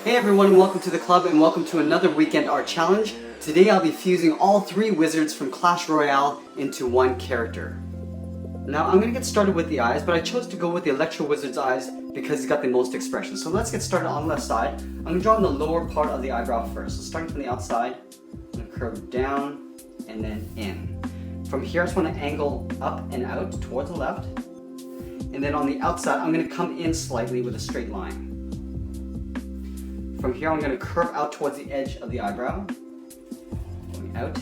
Hey everyone, and welcome to the club and welcome to another weekend art challenge. Today I'll be fusing all three wizards from Clash Royale into one character. Now I'm going to get started with the eyes, but I chose to go with the Electro wizard's eyes because he's got the most expression. So let's get started on the left side. I'm going to draw on the lower part of the eyebrow first. So starting from the outside, I'm going to curve down and then in. From here I just want to angle up and out towards the left. And then on the outside I'm going to come in slightly with a straight line. From here I'm going to curve out towards the edge of the eyebrow, going out.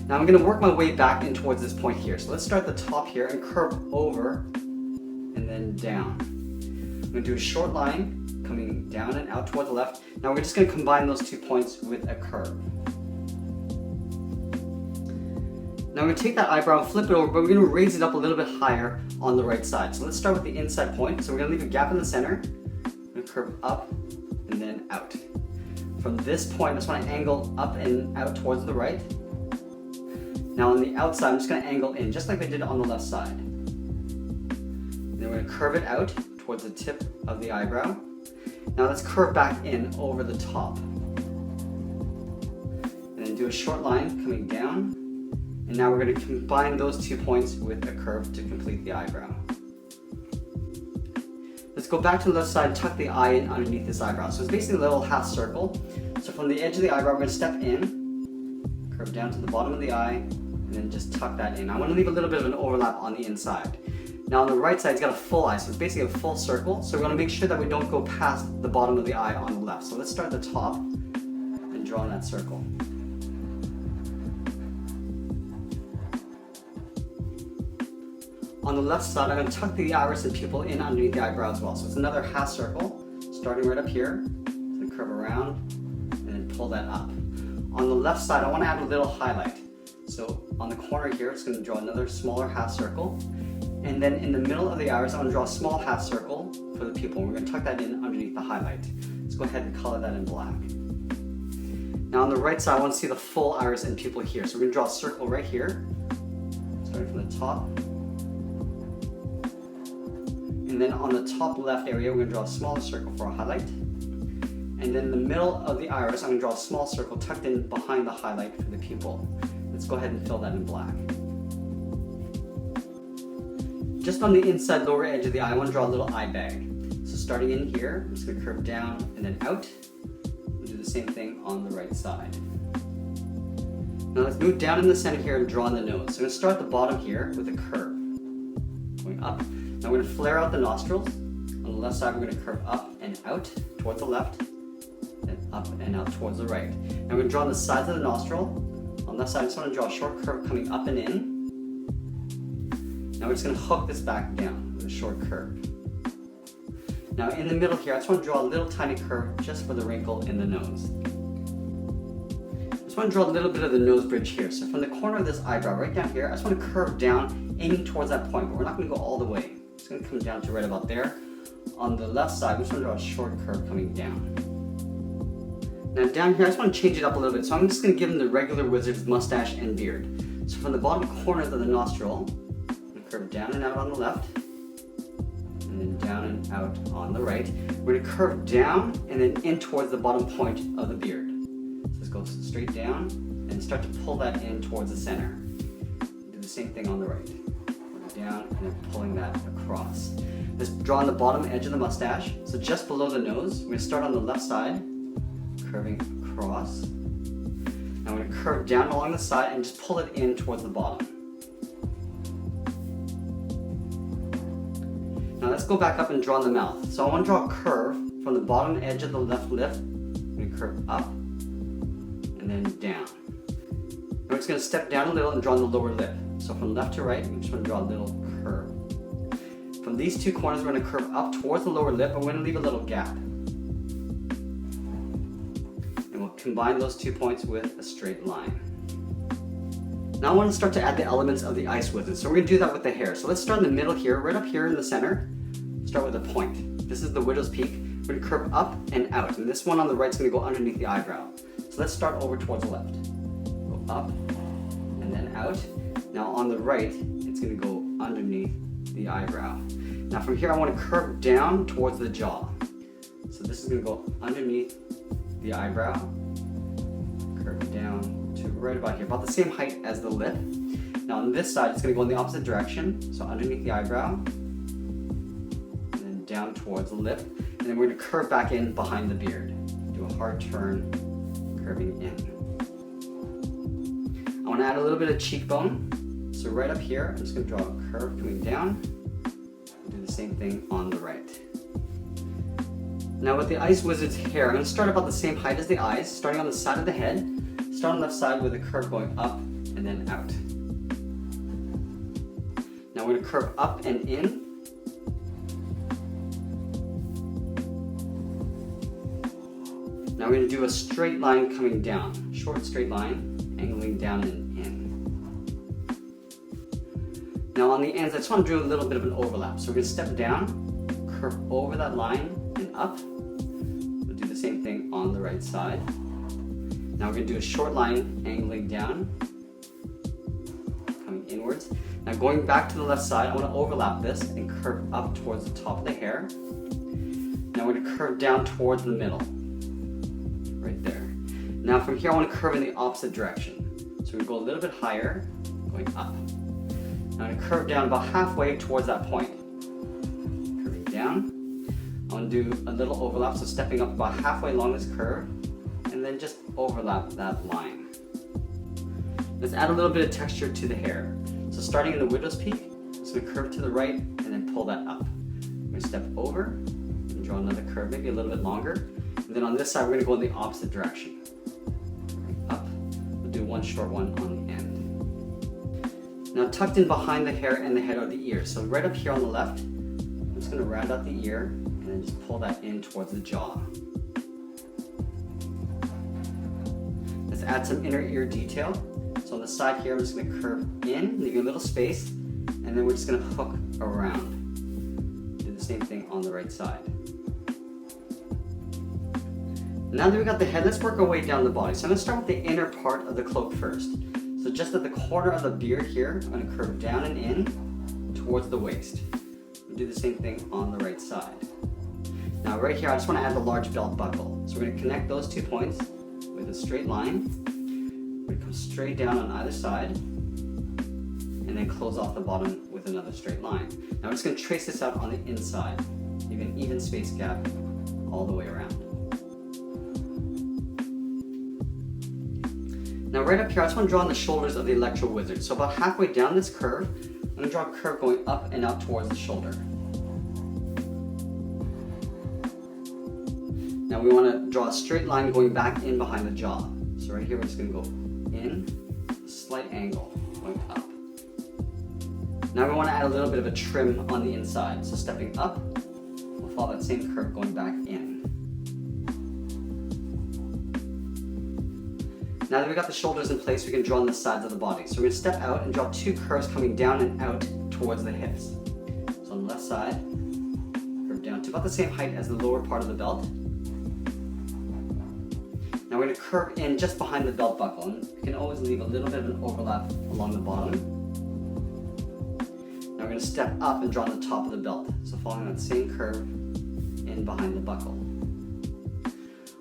Now I'm going to work my way back in towards this point here. So let's start at the top here and curve over and then down. I'm going to do a short line coming down and out toward the left. Now we're just going to combine those 2 points with a curve. Now I'm going to take that eyebrow and flip it over, but we're going to raise it up a little bit higher on the right side. So let's start with the inside point. So we're going to leave a gap in the center. I'm going to curve up and then out. From this point, I just want to angle up and out towards the right. Now on the outside, I'm just going to angle in, just like I did on the left side. Then we're going to curve it out towards the tip of the eyebrow. Now let's curve back in over the top. And then do a short line coming down. And now we're going to combine those 2 points with a curve to complete the eyebrow. Let's go back to the left side and tuck the eye in underneath this eyebrow. So it's basically a little half circle. So from the edge of the eyebrow, we're going to step in, curve down to the bottom of the eye, and then just tuck that in. I want to leave a little bit of an overlap on the inside. Now on the right side, it's got a full eye, so it's basically a full circle. So we're going to make sure that we don't go past the bottom of the eye on the left. So let's start at the top and draw in that circle. On the left side, I'm going to tuck the iris and pupil in underneath the eyebrow as well. So it's another half circle, starting right up here. So curve around and then pull that up. On the left side, I want to add a little highlight. So on the corner here, it's going to draw another smaller half circle. And then in the middle of the iris, I'm going to draw a small half circle for the pupil. We're going to tuck that in underneath the highlight. Let's go ahead and color that in black. Now on the right side, I want to see the full iris and pupil here. So we're going to draw a circle right here, starting from the top. And then on the top left area, we're going to draw a smaller circle for a highlight. And then in the middle of the iris, I'm going to draw a small circle tucked in behind the highlight for the pupil. Let's go ahead and fill that in black. Just on the inside lower edge of the eye, I want to draw a little eye bag. So starting in here, I'm just going to curve down and then out. We'll do the same thing on the right side. Now let's move down in the center here and draw in the nose. So I'm going to start at the bottom here with a curve. Going up. Now we're going to flare out the nostrils. On the left side, we're going to curve up and out towards the left, and up and out towards the right. Now we're going to draw on the sides of the nostril. On the left side, I just want to draw a short curve coming up and in. Now we're just going to hook this back down with a short curve. Now in the middle here, I just want to draw a little tiny curve just for the wrinkle in the nose. I just want to draw a little bit of the nose bridge here. So from the corner of this eyebrow right down here, I just want to curve down, aiming towards that point, but we're not going to go all the way. It's going to come down to right about there. On the left side, I'm just going to draw a short curve coming down. Now down here, I just want to change it up a little bit. So I'm just going to give him the regular wizard's mustache and beard. So from the bottom corners of the nostril, I'm going to curve down and out on the left, and then down and out on the right. We're going to curve down and then in towards the bottom point of the beard. So this goes straight down and start to pull that in towards the center. Do the same thing on the right. Down and then pulling that across. Let's draw on the bottom edge of the mustache, so just below the nose. We're going to start on the left side, curving across. Now I'm going to curve down along the side and just pull it in towards the bottom. Now let's go back up and draw on the mouth. So I want to draw a curve from the bottom edge of the left lip. I'm going to curve up and then down. Now we're just going to step down a little and draw on the lower lip. So from left to right, we just want to draw a little curve. From these two corners, we're going to curve up towards the lower lip, and we're going to leave a little gap. And we'll combine those 2 points with a straight line. Now I want to start to add the elements of the ice wizard. So we're going to do that with the hair. So let's start in the middle here, right up here in the center. Start with a point. This is the widow's peak. We're going to curve up and out. And this one on the right is going to go underneath the eyebrow. So let's start over towards the left. Go up and then out. Now on the right, it's going to go underneath the eyebrow. Now from here, I want to curve down towards the jaw. So this is going to go underneath the eyebrow, curve it down to right about here, about the same height as the lip. Now on this side, it's going to go in the opposite direction, so underneath the eyebrow, and then down towards the lip, and then we're going to curve back in behind the beard. Do a hard turn, curving in. I want to add a little bit of cheekbone, so right up here, I'm just going to draw a curve coming down, and do the same thing on the right. Now with the Ice Wizard's hair, I'm going to start about the same height as the eyes, starting on the side of the head. Start on the left side with a curve going up and then out. Now we're going to curve up and in. Now we're going to do a straight line coming down, short straight line, angling down and in. Now on the ends, I just want to do a little bit of an overlap. So we're going to step down, curve over that line and up. We'll do the same thing on the right side. Now we're going to do a short line angling down, coming inwards. Now going back to the left side, I want to overlap this and curve up towards the top of the hair. Now we're going to curve down towards the middle, right there. Now from here I want to curve in the opposite direction. So we go a little bit higher, going up. Now I'm going to curve down about halfway towards that point. Curving down. I want to do a little overlap, so stepping up about halfway along this curve, and then just overlap that line. Let's add a little bit of texture to the hair. So starting in the widow's peak, I'm just going to curve to the right and then pull that up. I'm going to step over and draw another curve, maybe a little bit longer. And then on this side, we're going to go in the opposite direction. Up. We'll do one short one on the end. Now tucked in behind the hair and the head are the ears. So right up here on the left, I'm just going to round out the ear and then just pull that in towards the jaw. Let's add some inner ear detail. So on the side here, I'm just going to curve in, leaving a little space, and then we're just going to hook around. Do the same thing on the right side. Now that we got the head, let's work our way down the body. So I'm going to start with the inner part of the cloak first. So just at the corner of the beard here, I'm going to curve down and in towards the waist. We'll do the same thing on the right side. Now right here, I just want to add the large belt buckle. So we're going to connect those 2 points with a straight line. We're going to come straight down on either side and then close off the bottom with another straight line. Now we're just going to trace this out on the inside, leaving an even space gap all the way around. Now right up here, I just want to draw on the shoulders of the Electro Wizard. So about halfway down this curve, I'm going to draw a curve going up and out towards the shoulder. Now we want to draw a straight line going back in behind the jaw. So right here, we're just going to go in, a slight angle, going up. Now we want to add a little bit of a trim on the inside. So stepping up, we'll follow that same curve going back in. Now that we got the shoulders in place, we can draw on the sides of the body. So we're going to step out and draw 2 curves coming down and out towards the hips. So on the left side, curve down to about the same height as the lower part of the belt. Now we're going to curve in just behind the belt buckle, and you can always leave a little bit of an overlap along the bottom. Now we're going to step up and draw on the top of the belt, so following that same curve in behind the buckle.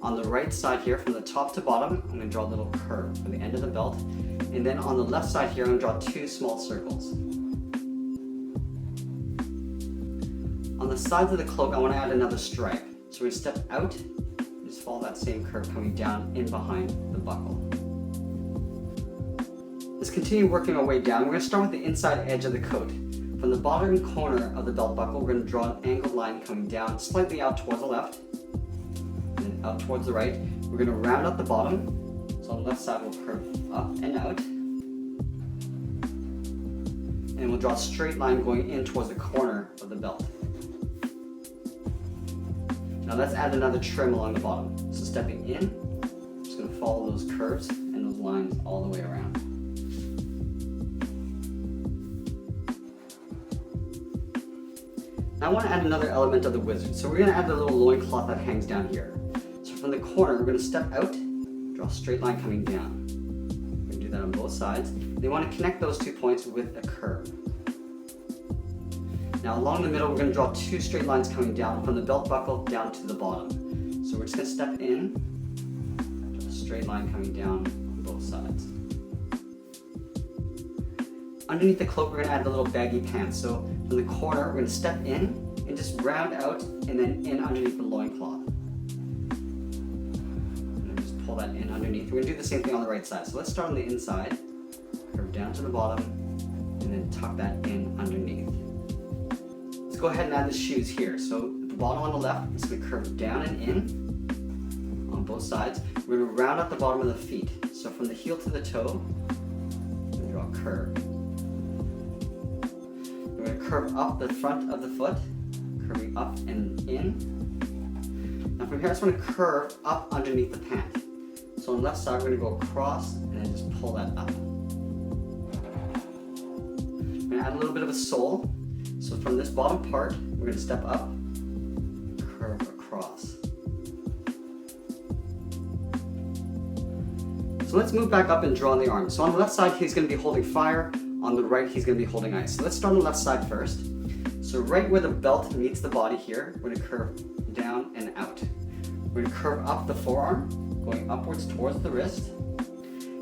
On the right side here, from the top to bottom, I'm going to draw a little curve for the end of the belt, and then on the left side here, I'm going to draw 2 small circles. On the sides of the cloak, I want to add another stripe, so we're going to step out. Just follow that same curve coming down in behind the buckle. Let's continue working our way down. We're going to start with the inside edge of the coat. From the bottom corner of the belt buckle, we're going to draw an angled line coming down slightly out towards the left, and then out towards the right. We're going to round out the bottom. So on the left side, we'll curve up and out. And we'll draw a straight line going in towards the corner of the belt. Now let's add another trim along the bottom. So stepping in, I'm just going to follow those curves and those lines all the way around. Now I want to add another element of the wizard. So we're going to add the little loincloth that hangs down here. So from the corner, we're going to step out, draw a straight line coming down. We're going to do that on both sides. They want to connect those 2 points with a curve. Now along the middle, we're going to draw 2 straight lines coming down from the belt buckle down to the bottom. So we're just going to step in, straight line coming down on both sides. Underneath the cloak, we're going to add the little baggy pants. So from the corner, we're going to step in and just round out and then in underneath the loincloth. And just pull that in underneath. We're going to do the same thing on the right side. So let's start on the inside, curve down to the bottom, and then tuck that in underneath. Let's go ahead and add the shoes here. So the bottom on the left is going to curve down and in on both sides. We're going to round out the bottom of the feet. So from the heel to the toe, we're going to draw a curve. We're going to curve up the front of the foot, curving up and in. Now from here, I just want to curve up underneath the pant. So on the left side, we're going to go across and then just pull that up. We're going to add a little bit of a sole. So from this bottom part, we're going to step up, curve across. So let's move back up and draw on the arm. So on the left side, he's going to be holding fire. On the right, he's going to be holding ice. So let's start on the left side first. So right where the belt meets the body here, we're going to curve down and out. We're going to curve up the forearm, going upwards towards the wrist.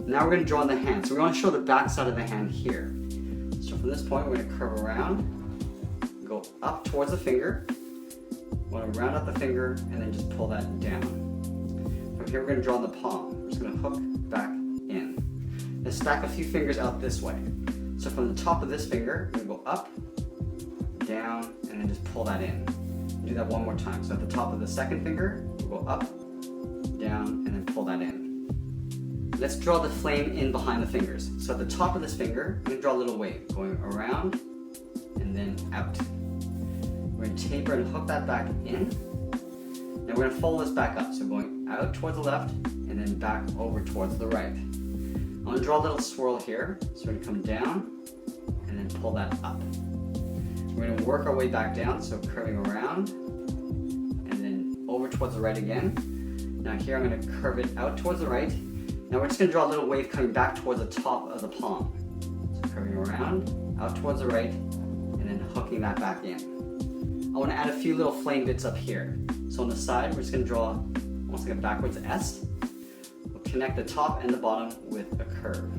Now we're going to draw on the hand. So we want to show the back side of the hand here. So from this point, we're going to curve around, go up towards the finger. We want to round out the finger and then just pull that down. From here, we're going to draw on the palm. We're just going to hook back in. Let's stack a few fingers out this way. So from the top of this finger, we're going to go up, down, and then just pull that in. Do that one more time. So at the top of the second finger, we'll go up, down, and then pull that in. Let's draw the flame in behind the fingers. So at the top of this finger, I'm going to draw a little wave, going around and then out. We're going to taper and hook that back in. Now we're going to fold this back up. So going out towards the left and then back over towards the right. I'm going to draw a little swirl here. So we're going to come down and then pull that up. We're going to work our way back down, so curving around and then over towards the right again. Now here I'm going to curve it out towards the right. Now we're just going to draw a little wave coming back towards the top of the palm. So curving around, out towards the right, and then hooking that back in. I want to add a few little flame bits up here. So on the side, we're just going to draw almost like a backwards S. We'll connect the top and the bottom with a curve.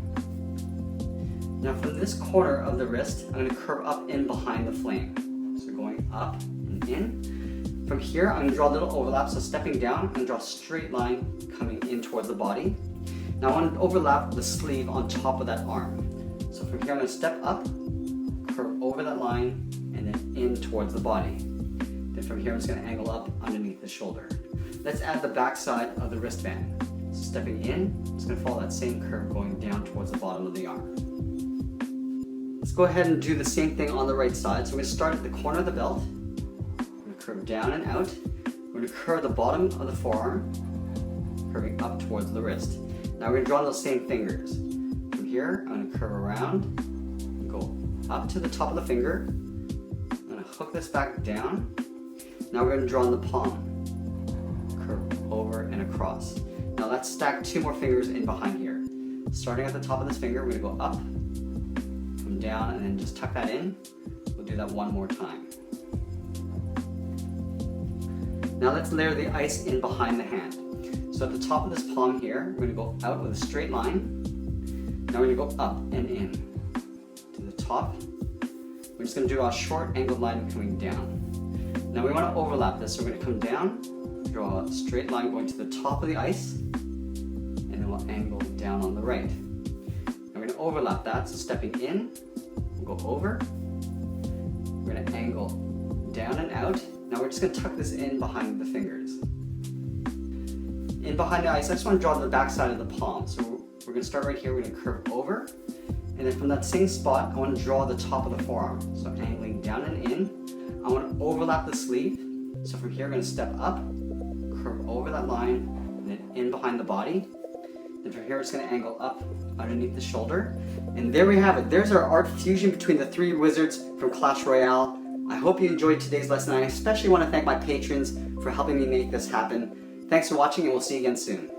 Now from this corner of the wrist, I'm going to curve up in behind the flame. So going up and in. From here, I'm going to draw a little overlap. So stepping down, I'm going to draw a straight line coming in towards the body. Now I want to overlap the sleeve on top of that arm. So from here, I'm going to step up, curve over that line, and then in towards the body. Then from here, I'm just going to angle up underneath the shoulder. Let's add the back side of the wristband. So stepping in, I'm just going to follow that same curve going down towards the bottom of the arm. Let's go ahead and do the same thing on the right side. So we're going to start at the corner of the belt. We're going to curve down and out. We're going to curve the bottom of the forearm, curving up towards the wrist. Now we're going to draw those same fingers. From here, I'm going to curve around, go up to the top of the finger. I'm going to hook this back down. Now we're going to draw on the palm, curve over and across. Now let's stack two more fingers in behind here. Starting at the top of this finger, we're going to go up, come down, and then just tuck that in. We'll do that one more time. Now let's layer the ice in behind the hand. So at the top of this palm here, we're going to go out with a straight line. Now we're going to go up and in to the top. We're just going to draw a short angled line coming down. Now we want to overlap this, so we're going to come down, draw a straight line going to the top of the ice, and then we'll angle down on the right. Now we're going to overlap that, so stepping in, we'll go over. We're going to angle down and out. Now we're just going to tuck this in behind the fingers. In behind the ice, I just want to draw the back side of the palm. So we're going to start right here, we're going to curve over. And then from that same spot, I want to draw the top of the forearm. So I'm angling down and in. I want to overlap the sleeve. So from here, I'm going to step up, curve over that line, and then in behind the body. Then from here, I'm just going to angle up underneath the shoulder. And there we have it. There's our art fusion between the three wizards from Clash Royale. I hope you enjoyed today's lesson. I especially want to thank my patrons for helping me make this happen. Thanks for watching, and we'll see you again soon.